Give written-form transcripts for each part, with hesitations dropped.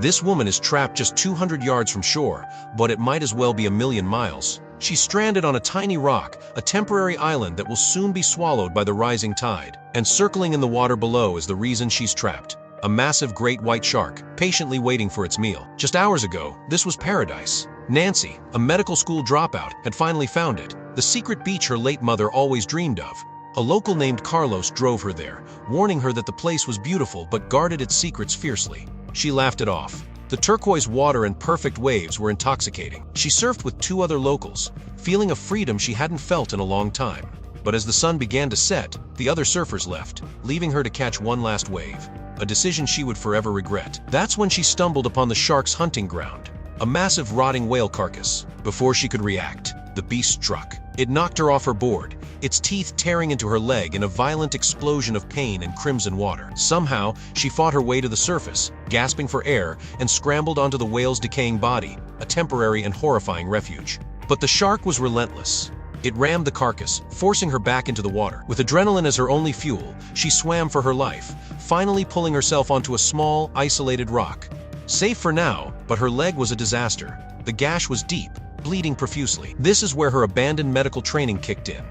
This woman is trapped just 200 yards from shore, but it might as well be a million miles. She's stranded on a tiny rock, a temporary island that will soon be swallowed by the rising tide. And circling in the water below is the reason she's trapped. A massive great white shark, patiently waiting for its meal. Just hours ago, this was paradise. Nancy, a medical school dropout, had finally found it. The secret beach her late mother always dreamed of. A local named Carlos drove her there, warning her that the place was beautiful but guarded its secrets fiercely. She laughed it off. The turquoise water and perfect waves were intoxicating. She surfed with 2 other locals, feeling a freedom she hadn't felt in a long time. But as the sun began to set, the other surfers left, leaving her to catch one last wave. A decision she would forever regret. That's when she stumbled upon the shark's hunting ground, a massive rotting whale carcass. Before she could react, the beast struck. It knocked her off her board, its teeth tearing into her leg in a violent explosion of pain and crimson water. Somehow, she fought her way to the surface, gasping for air, and scrambled onto the whale's decaying body, a temporary and horrifying refuge. But the shark was relentless. It rammed the carcass, forcing her back into the water. With adrenaline as her only fuel, she swam for her life, finally pulling herself onto a small, isolated rock. Safe for now, but her leg was a disaster. The gash was deep, bleeding profusely. This is where her abandoned medical training kicked in.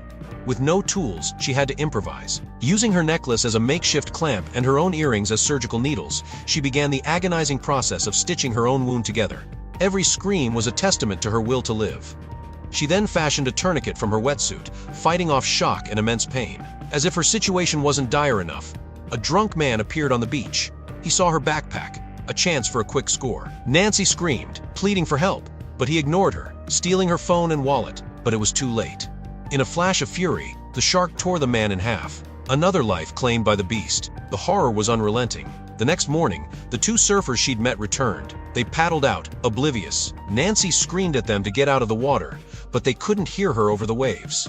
With no tools, she had to improvise. Using her necklace as a makeshift clamp and her own earrings as surgical needles, she began the agonizing process of stitching her own wound together. Every scream was a testament to her will to live. She then fashioned a tourniquet from her wetsuit, fighting off shock and immense pain. As if her situation wasn't dire enough, a drunk man appeared on the beach. He saw her backpack, a chance for a quick score. Nancy screamed, pleading for help, but he ignored her, stealing her phone and wallet. But it was too late. In a flash of fury, the shark tore the man in half. Another life claimed by the beast. The horror was unrelenting. The next morning, the 2 surfers she'd met returned. They paddled out, oblivious. Nancy screamed at them to get out of the water, but they couldn't hear her over the waves.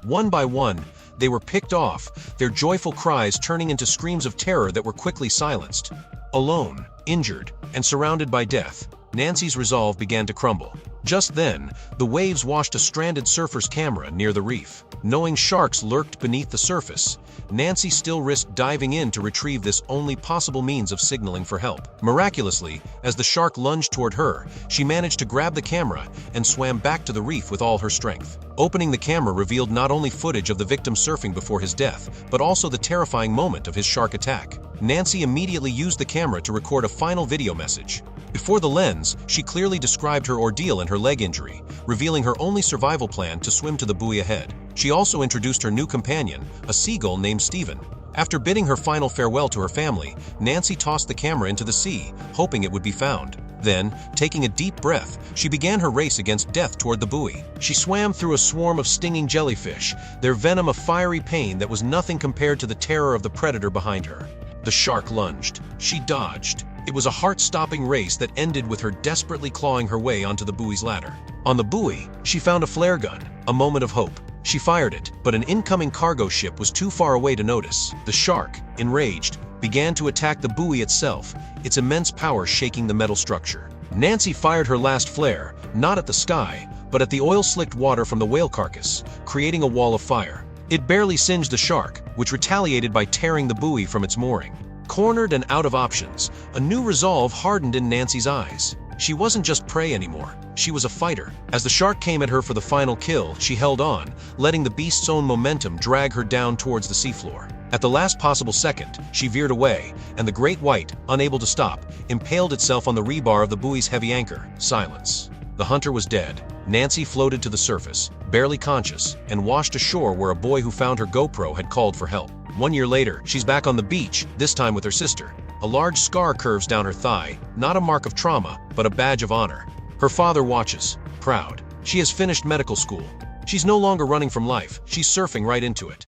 One by one, they were picked off, their joyful cries turning into screams of terror that were quickly silenced. Alone, injured, and surrounded by death, Nancy's resolve began to crumble. Just then, the waves washed a stranded surfer's camera near the reef. Knowing sharks lurked beneath the surface, Nancy still risked diving in to retrieve this only possible means of signaling for help. Miraculously, as the shark lunged toward her, she managed to grab the camera and swam back to the reef with all her strength. Opening the camera revealed not only footage of the victim surfing before his death, but also the terrifying moment of his shark attack. Nancy immediately used the camera to record a final video message. Before the lens, she clearly described her ordeal and her leg injury, revealing her only survival plan to swim to the buoy ahead. She also introduced her new companion, a seagull named Steven. After bidding her final farewell to her family, Nancy tossed the camera into the sea, hoping it would be found. Then, taking a deep breath, she began her race against death toward the buoy. She swam through a swarm of stinging jellyfish, their venom a fiery pain that was nothing compared to the terror of the predator behind her. The shark lunged. She dodged. It was a heart-stopping race that ended with her desperately clawing her way onto the buoy's ladder. On the buoy, she found a flare gun, a moment of hope. She fired it, but an incoming cargo ship was too far away to notice. The shark, enraged, began to attack the buoy itself, its immense power shaking the metal structure. Nancy fired her last flare, not at the sky, but at the oil-slicked water from the whale carcass, creating a wall of fire. It barely singed the shark, which retaliated by tearing the buoy from its mooring. Cornered and out of options, a new resolve hardened in Nancy's eyes. She wasn't just prey anymore, she was a fighter. As the shark came at her for the final kill, she held on, letting the beast's own momentum drag her down towards the seafloor. At the last possible second, she veered away, and the great white, unable to stop, impaled itself on the rebar of the buoy's heavy anchor. Silence. The hunter was dead. Nancy floated to the surface, barely conscious, and washed ashore where a boy who found her GoPro had called for help. 1 year later, she's back on the beach, this time with her sister. A large scar curves down her thigh, not a mark of trauma, but a badge of honor. Her father watches, proud. She has finished medical school. She's no longer running from life, she's surfing right into it.